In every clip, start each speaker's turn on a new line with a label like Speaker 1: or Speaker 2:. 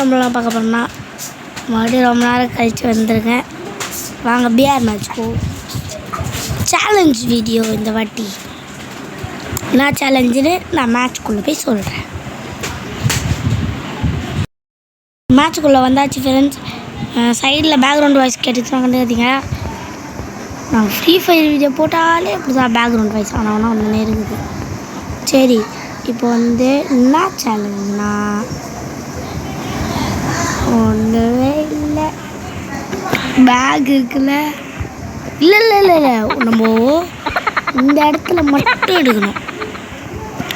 Speaker 1: நம்மளாம் பார்க்க போகிறோம்னா மறுபடியும் ரொம்ப நேரம் கழித்து வந்திருக்கேன். வாங்க பிஆர் மேட்ச் போ சேலஞ்ச் வீடியோ. இந்த வாட்டி என்ன சேலஞ்சுன்னு நான் மேட்ச்க்குள்ளே போய் சொல்கிறேன். மேட்ச்க்குள்ளே வந்தாச்சு ஃப்ரெண்ட்ஸ். சைடில் பேக்ரவுண்ட் வாய்ஸ் கேட்டுச்சுன்னா கண்டுக்காதீங்க. நான் ஃப்ரீ ஃபயர் வீடியோ போட்டாலே இப்படி தான் பேக்ரவுண்ட் வாய்ஸ் ஆனால் ஒன்று இருக்குது. சரி, இப்போ வந்து என்ன சேலஞ்சுனா ஒன்றுமே இல்லை. பேக் இருக்குல்ல, இல்லை இல்லை இல்லை இல்லை நம்ம இந்த இடத்துல மட்டும் எடுக்கணும்.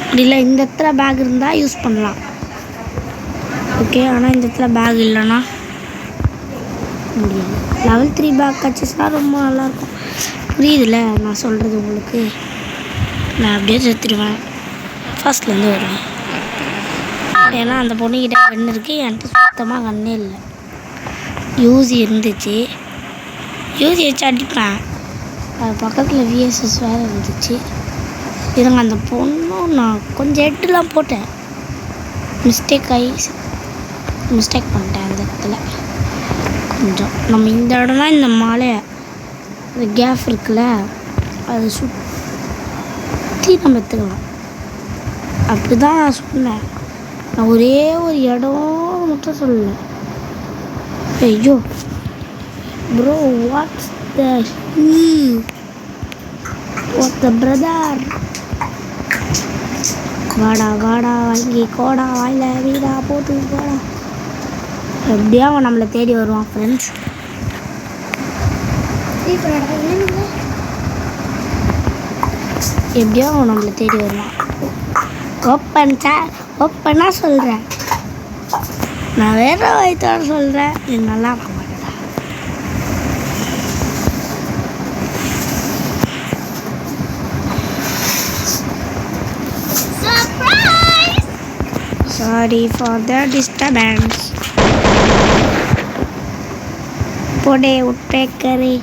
Speaker 1: அப்படி இல்லை, இந்த இடத்துல பேக் இருந்தால் யூஸ் பண்ணலாம். ஓகே, ஆனால் இந்த இடத்துல பேக் இல்லைன்னா முடியாது. லெவல் 3 பேக் கிடச்சிச்சுன்னா ரொம்ப நல்லாயிருக்கும். புரியுதுல்ல நான் சொல்கிறது உங்களுக்கு? நான் அப்படியே செத்துடுவேன், ஃபர்ஸ்ட்லேருந்து வருவேன். ஏன்னா அந்த பொண்ணுக்கிட்ட கண் இருக்குது, என்கிட்ட சுத்தமாக கண்ணே இல்லை. யூசி இருந்துச்சு, யூசி வச்சு அடிப்பேன். அது பக்கத்தில் விஎஸ்எஸ் வேறு இருந்துச்சு. இருங்க, அந்த பொண்ணும் நான் கொஞ்சம் எட்டுலாம் போட்டேன். மிஸ்டேக் பண்ணிட்டேன் அந்த இடத்துல கொஞ்சம். நம்ம இந்த இடம்லாம் இந்த மலை அந்த கேப் இருக்குல்ல, அதை சுற்றி நம்ம எடுத்துக்கலாம். அப்படி தான் நான் சொன்னேன். நான் ஒரே ஒரு இடம் மட்டும் சொல்லலை. ஐயோ ப்ரோ, வாட்ஸ் த பிரதர்? வாடா வாடா வாங்கி கோடா வாயில வீடா போட்டு போடா. எப்படியா அவன் நம்மளை தேடி வருவான் ஃப்ரெண்ட்ஸ். எப்படியோ அவன் நம்மளை தேடி வருவான். ஓப்பனாக சொல்கிறேன், நான் வேற வயிற்றோட சொல்கிறேன். இது நல்லா இருக்க மாட்டேடா. Sorry for the disturbance. போடே உட்பேக்கரி.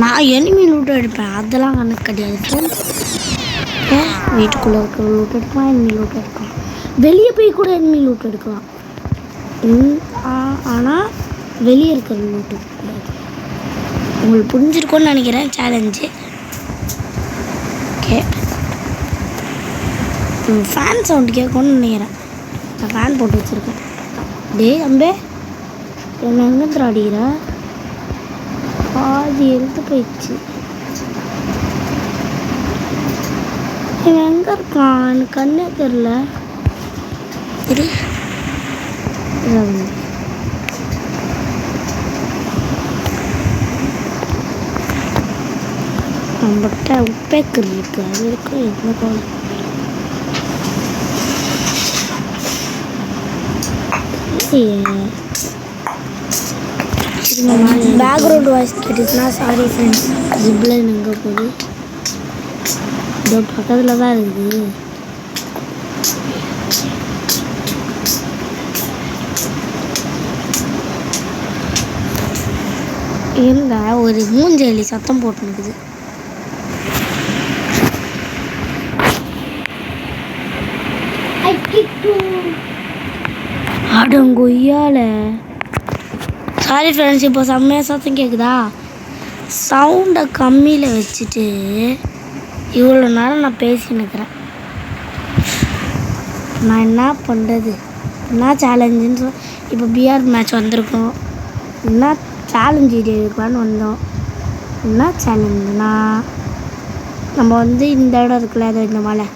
Speaker 1: நான் எனிமி லூட் எடுப்பேன், அதெல்லாம் கணக்கு கிடையாது ஃப்ரெண்ட்ஸ். வீட்டுக்குள்ளே இருக்கிற லூட் எடுக்கலாம், எனிமி லூட் எடுக்கலாம், வெளியே போய் கூட எனிமி லூட் எடுக்கலாம். ஆனால் வெளியே இருக்கிற லூட் எடுக்கக்கூடாது. உங்களுக்கு புரிஞ்சிருக்கும்னு நினைக்கிறேன் சேலஞ்சு. ஓகே, ஃபேன் சவுண்டு கேட்கும்னு நினைக்கிறேன். நான் ஃபேன் போட்டு வச்சுருக்கேன். டேய் அம்பே, என்ன எங்கே திராடிக்கிற? பாதி எடுத்து போயிடுச்சு. இவன் எங்கே இருக்கான்? எனக்கு கண்ணே தெரில. நம்மகிட்ட உப்பேக்கர் இருக்கு, அது இருக்கு. என்ன கோலம் பேக்ரவுண்ட் வாய்ஸ் கேட்டுச்சுன்னா சாரி ஃப்ரெண்ட்ஸ். ஜிப்லைன் எங்கே போகுது? இதோ பக்கத்தில் தான் இருக்குது. இருங்க, ஒரு மூஞ்சலி சத்தம் போட்டுருக்குது. அடங்கொய்யால சாரி ஃப்ரெண்ட்ஸ். இப்போ செம்மையாக சத்தம் கேட்குதா? சவுண்டை கம்மியில் வச்சுட்டு இவ்வளோ நேரம் நான் பேசினுக்கிறேன். நான் என்ன பண்ணுறது? என்ன சேலஞ்சுன்னு இப்போ பிஆர் மேட்ச் வந்திருக்கோம். என்ன சேலஞ்ச் வீடியோ இருக்கலான்னு வந்தோம். என்ன சேலஞ்சுனா நம்ம வந்து இந்த இடம் இருக்குல்ல, அது இந்த மலை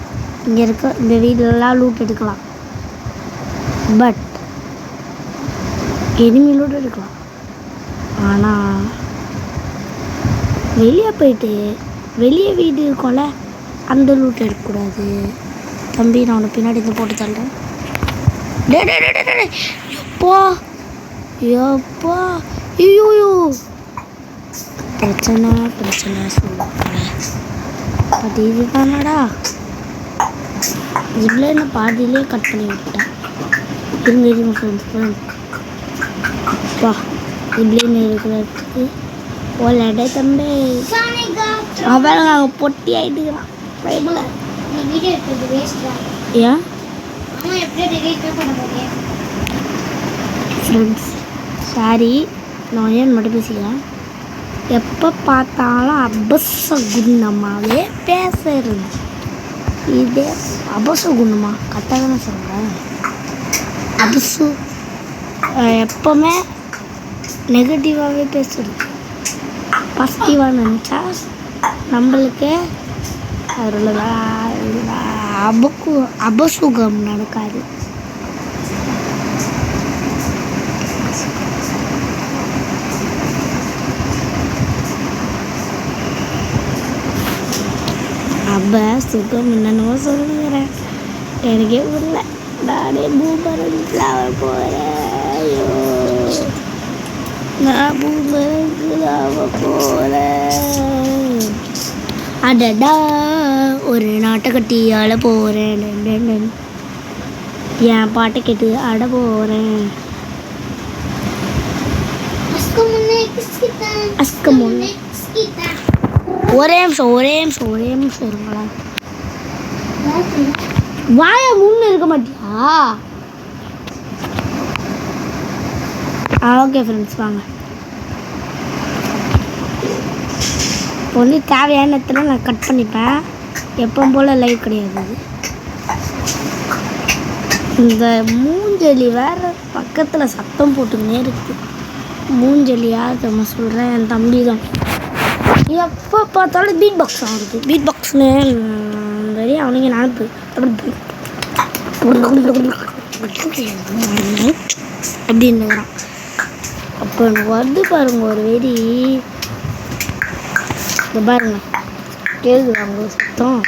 Speaker 1: இங்கே இருக்க இந்த வீடெல்லாம் லூட் எடுக்கலாம். பட் எனிமி லூட் எடுக்கலாம். ஆனால் வெளியே போயிட்டு வெளியே வீடு இருக்கும்ல, அந்த லூட் எடுக்கக்கூடாது. தம்பி, நான் உன்னை பின்னாடி இருந்து போட்டு தள்ளுறேன். எப்பா எப்பா, ஐயோ பிரச்சனை சொல்லுவாங்க. அது இதுதானடா. இவ்வளோ நான் பாதியிலே கட் பண்ணி விட்டேன். இருங்க ஃப்ரெண்ட்ஸ். வா, இப்படின்னு இருக்கிறதுக்கு ஓலடை தம்பி. அவன் பொட்டி ஆகிட்டுக்கிறான். பைபிள்
Speaker 2: வீடியோ எடுக்கிறது வேஸ்ட் தான்.
Speaker 1: ஏன் ஃப்ரெண்ட்ஸ் சாரி, நான் ஏன் மட்டும் பேசிக்கிறேன். எப்போ பார்த்தாலும் அபசகுணமாகவே பேசுறது. இதே அபசகுணமா கரெக்டாக தானே சொல்கிறேன். எப்போவுமே நெகட்டிவாகவே பேசுறது. பாசிட்டிவாக நினச்சா நம்மளுக்கு அதில் அபசுகம் நடக்காது. சுகம் என்னென்னமோ சொல்லுங்கிறேன், எனக்கே புரியல. நானே பூமரங்கில் போகிறேன். நான் பூமரங்கில் போகிறேன். அடடா ஒரு நாட்டை கட்டியால் போகிறேன். என் பாட்டை கேட்டு அட போகிறேன். ஒரே நிமிஷம் இருங்களா. வாய முன்னு இருக்க மாட்டியா? ஓகே ஃப்ரெண்ட்ஸ், வாங்க. ஒன்று தேவையான இடத்துல நான் கட் பண்ணிப்பேன். எப்பவும் போல் லைவ் கிடையாது. இந்த மூஞ்சலி வேறு பக்கத்தில் சத்தம் போட்டுன்னே இருக்குது. மூஞ்சலி யார் நம்ம சொல்கிறேன், என் தம்பி தான். எப்போ பார்த்தாலும் பீட் பாக்ஸ் ஆகுது. பீட் பாக்ஸ்னு சரி அவனுங்க நினப்பு அப்படின்னுங்கிறான். அப்போ எனக்கு வருது பாருங்க ஒரு வெடி. இந்த பாருங்க கேட்குது அவங்க சுத்தம்.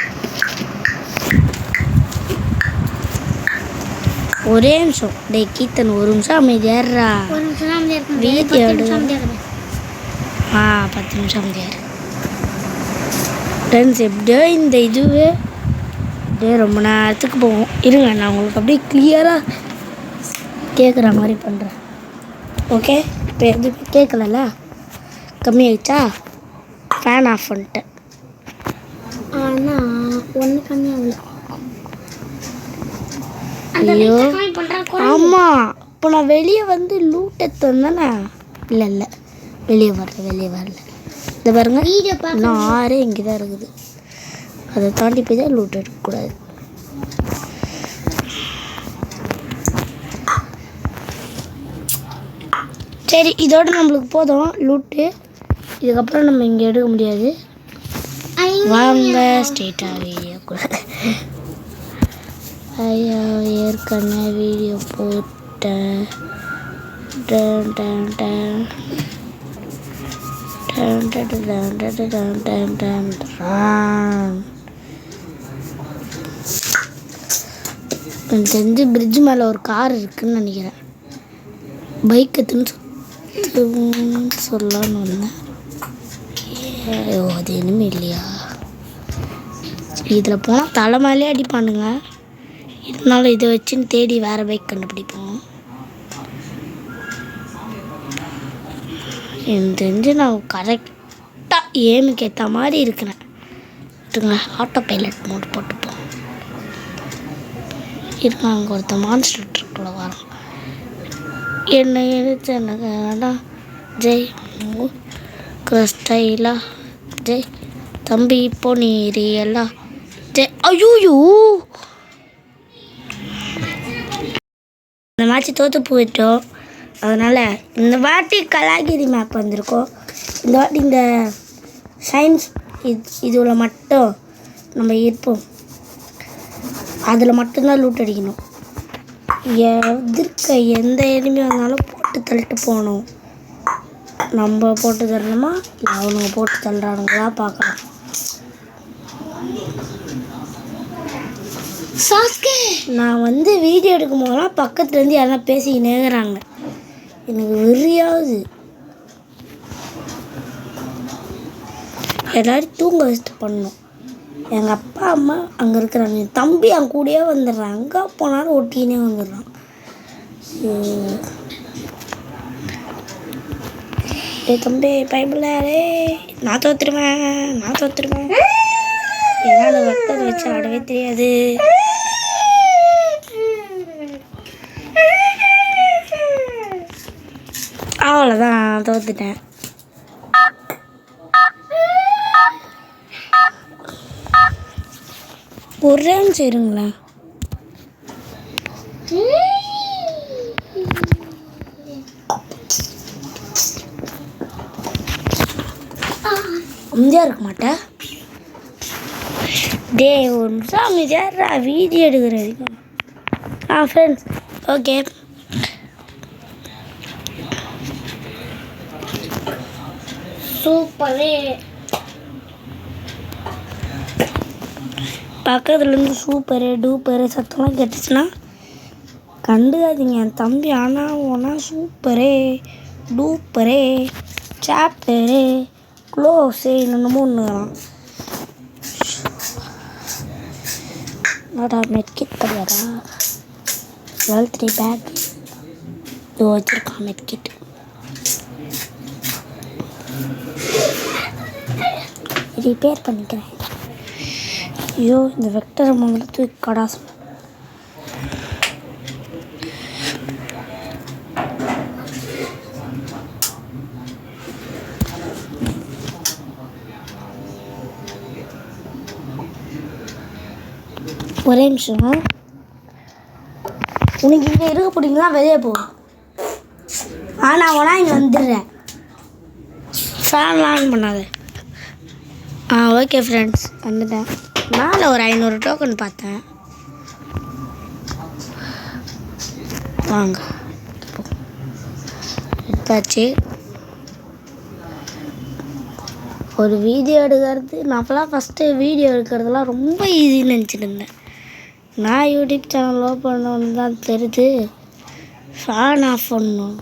Speaker 1: ஒரே நிமிஷம் டே கீர்த்தன், ஒரு நிமிஷம் அமைதியாடுறா. வீடியோ எடு. 10 நிமிஷம் அமைதியாரு ஃப்ரெண்ட்ஸ். எப்படியோ இந்த இதுவே அப்படியே ரொம்ப நேரத்துக்கு போகும். இருங்க, நான் உங்களுக்கு அப்படியே கிளியராக கேட்குற மாதிரி பண்ணுறேன். ஓகே, இப்போ எதுவும் கேட்கலல்ல, கம்மியாயிடுச்சா? ஃபேன் ஆஃப் பண்ணிட்டேன். ஆனால் ஒன்று கம்மியாகல. ஐயோ ஆமாம், இப்போ நான் வெளியே வந்து லூட் எடுத்து வந்தேனே. இல்லை வெளியே வரல. இதை பாருங்க, நான் 6 இங்கே தான் இருக்குது. அதை தாண்டி போய் தான் லூட் எடுக்கக்கூடாது. சரி, இதோட நம்மளுக்கு போதும் லூட்டு. இதுக்கப்புறம் நம்ம இங்கே எடுக்க முடியாது. வாங்க ஸ்ட்ரெயிட்டாக வீடியோ கூட. ஐயா ஏற்கனவே வீடியோ போட்டேன். எனக்கு தெரிஞ்சு பிரிட்ஜ் மேலே ஒரு கார் இருக்குதுன்னு நினைக்கிறேன். பைக் எடுத்துன்னு சொல்லலான்னு வந்தேன். ஐயோ அது இனிமே இல்லையா? இதில் போனால் தலை மேலே அடிப்பானுங்க. இருந்தாலும் இதை வச்சுன்னு தேடி வேறு பைக் கண்டுபிடிப்போம். எனக்கு தெரிஞ்சு நான் கரெக்டாக ஏமுக்கு ஏற்ற மாதிரி இருக்கிறேன். ஆட்டோ பைலட் மோட் போட்டுப்போம். இருங்க, அங்கே ஒருத்த மான்ஸ்டர் ட்ரக்கில் வரோம். என்ன எடுத்து எனக்கு வேண்டாம். ஜெய் ஸ்டைலா ஜெய் தம்பி இப்போ நீ ரியலா ஜெய். ஐயோ இந்த மேட்ச் தோற்று போயிட்டோம். அதனால் இந்த வாட்டி கலாகிரி மேப் வந்திருக்கோம். இந்த வாட்டி இந்த சயின்ஸ் இதில் மட்டும் நம்ம இருப்போம். அதில் மட்டும்தான் லூட் அடிக்கணும். எதிர்க்க எந்த எனிமி வந்தாலும் போட்டு தள்ளிட்டு போகணும். நம்ம போட்டு தரணுமா இல்லை அவனுங்க போட்டு தள்ளுறானுங்களா பார்க்கலாம். நான் வந்து வீடியோ எடுக்கும் போதெல்லாம் பக்கத்துலேருந்து யாரெல்லாம் பேசிக்கினேங்கிறாங்க. எனக்கு வெறியாகுது. எல்லோரும் தூங்க வச்சுட்டு பண்ணணும். எங்கள் அப்பா அம்மா அங்கே இருக்கிறாங்க. என் தம்பி அங்கே கூடயே வந்துடுறான். அங்கே போனாலும் ஒட்டினே வந்துடுறான். தம்பி பைபிள் நான் தோத்துருவேன். என்னால் வெப்பத்தை வச்சு ஆடவே தெரியாது. அவ்வளோதான் தோத்துட்டேன். ஒரே நிமிஷம் இருங்களேன். அமைதியாக இருக்க மாட்டேன். டே ஒரு நிமிஷம் அமைதியாடுறா, வீடியோ எடுக்கிற வரைக்கும். Friends, okay. சூப்பரே. பக்கத்துலேருந்து சூப்பரு டூப்பரு சத்தம்லாம் கேட்டுச்சுன்னா கண்டுக்காதீங்க. என் தம்பி ஆனால் ஒன்றா சூப்பரே டூப்பரே சாப்டரு க்ளோஸு என்னென்னமோ ஒன்றுலாம். என்னடா மெட்கிட் கிடையாதா? 12 3 பேக் இது வச்சுருக்கான் மெட்கிட். ரிப்பேர் பண்ணிக்கிறேன். ஐயோ, இந்த வெக்டரை முதல்ல தூக்கி கடாசம். ஒரே நிமிஷம். உனக்கு இங்கே இருக்க பிடிங்களா? வெளியே போ. ஆனால் உனா இங்கே வந்துடுறேன். ஃபேன்லாம் ஆன் பண்ணாத. ஓகே ஃப்ரெண்ட்ஸ், வந்துட்டேன். மேலே ஒரு 500 டோக்கன் பார்த்தேன். வாங்க எடுத்தாச்சு. ஒரு வீடியோ எடுக்கிறது, நான் அப்போலாம் ஃபஸ்ட்டு வீடியோ எடுக்கிறதுலாம் ரொம்ப ஈஸின்னு நினச்சிட்டு இருந்தேன். நான் யூடியூப் சேனல் ஓப்பன் பண்ணணுன்னு தான் தெரியுது. ஃபேன் ஆஃப் பண்ணணும்.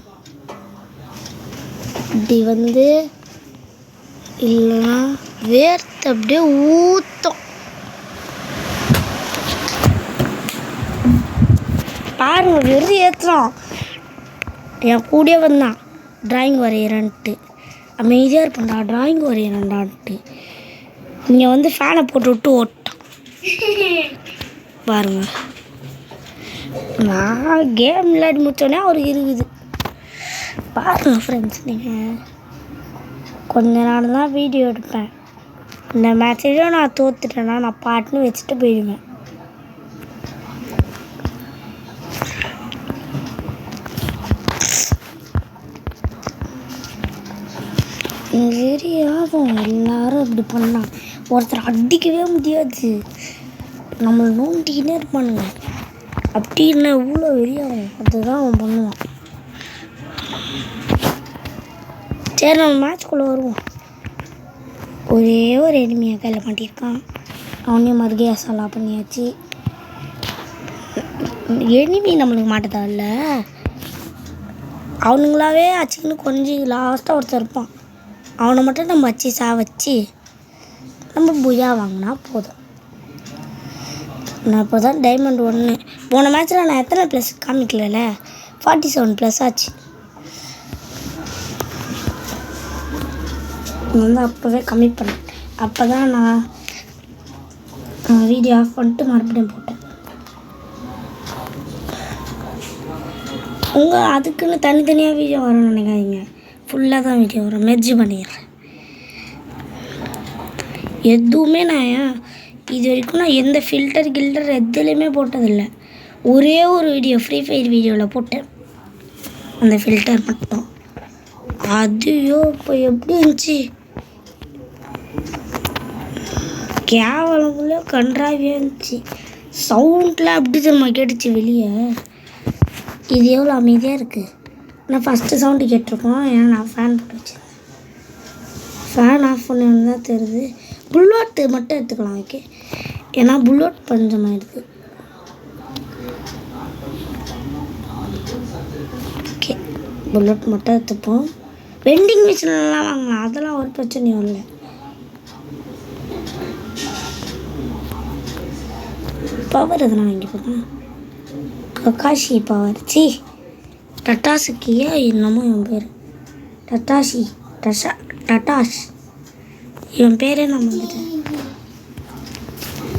Speaker 1: இப்படி இல்லைன்னா வேர்த்து அப்படியே ஊற்றும். பாருங்க, வெறும் ஏற்றுறோம். என் கூடயே வந்தான் ட்ராயிங் வரைகிறேன்ட்டு. அமைதியாக இருப்பேன்டா, ட்ராயிங் வரைகிறேன்டான்ட்டு. இங்கே ஃபேனை போட்டு விட்டு ஓட்டான். பாருங்க, நான் கேம் விளையாடி முடிச்சோடனே அவருக்கு இருக்குது. பாருங்க ஃப்ரெண்ட்ஸ், நீங்கள் கொஞ்ச நாள் தான் வீடியோ எடுப்பேன். இந்த மேட்ச்லேயும் நான் தோத்துட்டேன்னா நான் பாட்டுன்னு வச்சுட்டு போயிடுவேன். வெறியாகும். எல்லாரும் இப்படி பண்ணால் ஒருத்தர் அடிக்கவே முடியாது. நம்மளை நோண்டிக்கினே இருப்பானுங்க. அப்படின்னு இவ்வளோ வெறியாகும். அதுதான் அவன் பண்ணுவான். சரி, நம்ம மேட்ச்குள்ளே வருவோம். ஒரே ஒரு எனிமையை கையில் மாட்டியிருக்கான். அவனையும் மறுகையாக சலா பண்ணியாச்சு. எனிமி நம்மளுக்கு மாட்டதால அவனுங்களாவே அச்சுன்னு கொஞ்சம் லாஸ்ட்டாக ஒருத்தர் இருப்பான். அவனை மட்டும் நம்ம வச்சு வச்சு நம்ம புயா வாங்கினா போதும். நான் இப்போ தான் டைமண்ட் 1. போன மேட்ச்சில் நான் எத்தனை ப்ளஸ் காமிக்கல, 47 ப்ளஸ் ஆச்சு. அப்போவே கம்மி பண்ணேன். அப்போ தான் நான் வீடியோ ஆஃப் பண்ணிட்டு மறுபடியும் போட்டேன். அதுக்குன்னு தனித்தனியாக வீடியோ வரும்னு நினைக்காதீங்க. ஃபுல்லாக தான் வீடியோ வரும். மெர்ஜ் பண்ணிடுறேன். எதுவுமே நான் இது வரைக்கும் நான் எந்த ஃபில்டர் எதுலேயுமே போட்டதில்லை. ஒரே ஒரு வீடியோ ஃப்ரீ ஃபயர் வீடியோவில் போட்டேன், அந்த ஃபில்டர் மட்டும். அதையோ இப்போ எப்படி இருந்துச்சு, கேவலங்களோ கன்றாவியாக இருந்துச்சு. சவுண்டில் அப்படி நம்ம கேட்டுச்சு வெளியே. இது எவ்வளோ அமைதியாக இருக்குது. நான் ஃபஸ்ட்டு சவுண்டு கேட்டிருக்கோம், ஏன்னா நான் ஃபேன் போட்டு வச்சுருந்தேன். ஃபேன் ஆஃப் பண்ணி தான் தெரியுது. புல்லோட்டு மட்டும் எடுத்துக்கலாம். ஓகே, ஏன்னா புல்லோட் பஞ்சமாயிடுது. ஓகே, புல்லட் மட்டும் எடுத்துப்போம். வெண்டிங் மிஷின்லாம் வாங்கலாம், அதெல்லாம் ஒரு பிரச்சனையும் இல்லை. பவர் எதனா வாங்கி போகலாம். Kakashi power. டட்டாசுக்கியா என்னமோ என் பேர். டட்டாஷ் இவன் பேரே நான் வந்துட்டேன்.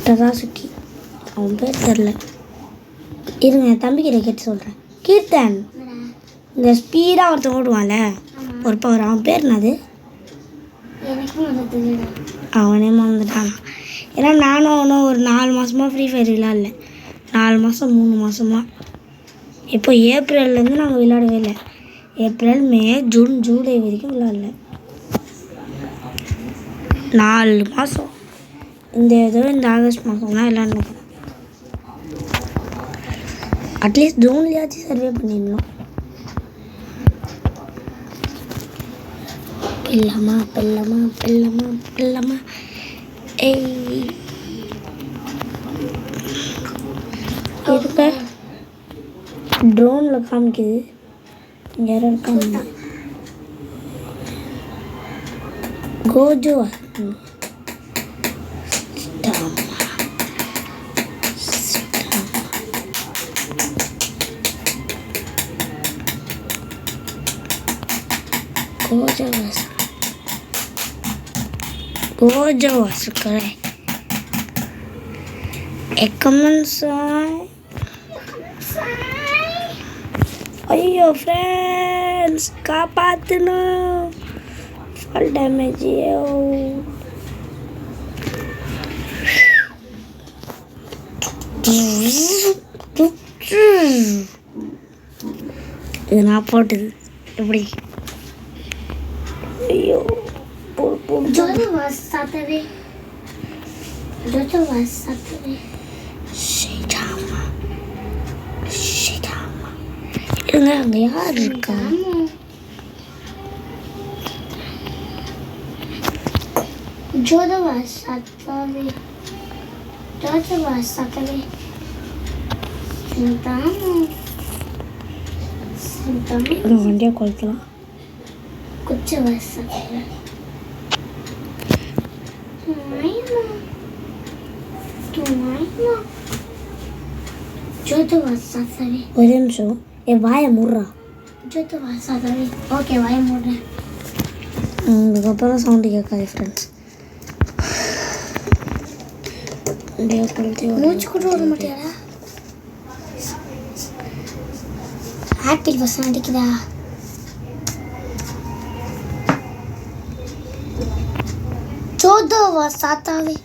Speaker 1: டட்டாசுக்கி அவன் பேர் தெரில. இருங்க, என் தம்பிக்கிட்ட கேட்டு சொல்கிறேன். கீர்த்தன், இந்த ஸ்பீடாக ஒருத்தன் ஓடுவான்ல, ஒரு பவர். அவன் பேர் என்னது? அவனே மறந்துட்டான். ஏன்னா நானும் அவனும் ஒரு 4 மாதமாக ஃப்ரீ ஃபயர் விளையாடல. 4 மாதம் 3 மாதமாக. இப்போ ஏப்ரல்லேருந்து நாங்கள் விளையாடவே இல்லை. ஏப்ரல், மே, ஜூன், ஜூலை வரைக்கும் விளையாடல. 4 மாதம். இந்த ஆகஸ்ட் மாதம் தான் விளையாடணும். அட்லீஸ்ட் ஜூன்லேயாச்சும் சர்வே பண்ணிடணும். பில்லமா ஏய் இருக்க ட்ரோனில் காமிக்குது. யாரும் இருக்காங்க? Gojo Gojo was correct. A common sign. Ayyo friends, kaapaathunu. Fall damage yo. இது நான் போட்டது எப்படி? ஐயோ Jojo was Saturday. Shitama. இருங்க, அங்கே யார் இருக்கா? Jojo was Saturday. வண்டியை கொளுத்தலாம். குச்சி was Saturday. ஒரு நிமிஷம், என் வாயை மூடுறா. ஓகே, வாயை மூடுறேன். அதுக்கப்புறம் சவுண்டு கேட்காது ஃப்ரெண்ட்ஸ். மூச்சு கூட வர மாட்டியாடா. ஆப்பிள் பஸ் அடிக்குதா? சோதோவா சாத்தாவே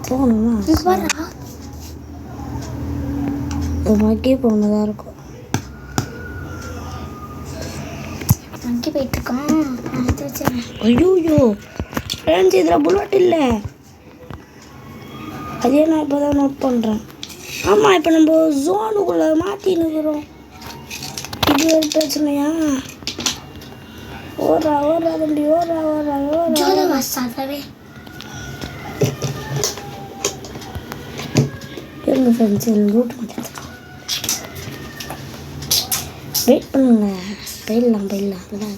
Speaker 1: போகணுமா? வண்டி போனதாக இருக்கும். வண்டி போயிட்டுருக்கான். ஐயோ ஃப்ரெண்ட்ஸ், இதில் புல்லட் இல்லை. அதே நான் இப்போ தான் நோட் பண்ணுறேன். ஆமாம், இப்போ நம்ம ஜோனுக்குள்ளே மாட்டின்னுக்குறோம். இது ஒரு பிரச்சனையா? ஓரா தம்பி, ஓரா. இருங்க ஃப்ரெண்ட்ஸ், ரூட் மாற்றிருக்கோம். வெயிட் பண்ணுங்க, போயிடலாம். அதுதான்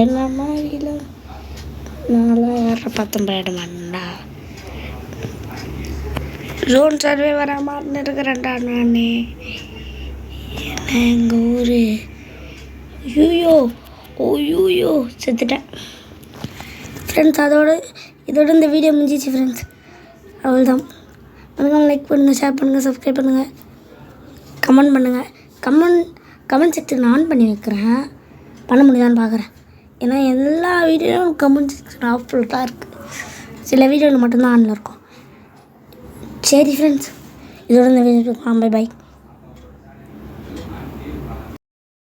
Speaker 1: என்ன மாதிரில நான்லாம் ஏற பத்தம் போயிட மாட்டேன்டா. ஜோன் சர்வே வர மாதிரி இருக்கிறேன்டா நானே. என்ன எங்கள் ஊர்? ஐயோ செத்துட்டேன் ஃப்ரெண்ட்ஸ். இதோட இந்த வீடியோ முடிஞ்சிச்சு ஃப்ரெண்ட்ஸ். அவ்வளோதான். மறக்காம லைக் பண்ணுங்கள், ஷேர் பண்ணுங்கள், சப்ஸ்கிரைப் பண்ணுங்கள், கமெண்ட் பண்ணுங்கள். கமெண்ட் செக்ஷன் ஆன் பண்ணி வைக்கிறேன். பண்ண முடியுதான்னு பார்க்குறேன். ஏன்னா எல்லா வீடியோவும் கமெண்ட் செக்ஷன் ஆஃபில் தான் இருக்குது. சில வீடியோவில் மட்டும்தான் ஆனில் இருக்கும். சரி ஃப்ரெண்ட்ஸ், இதோட இந்த வீடியோ பை.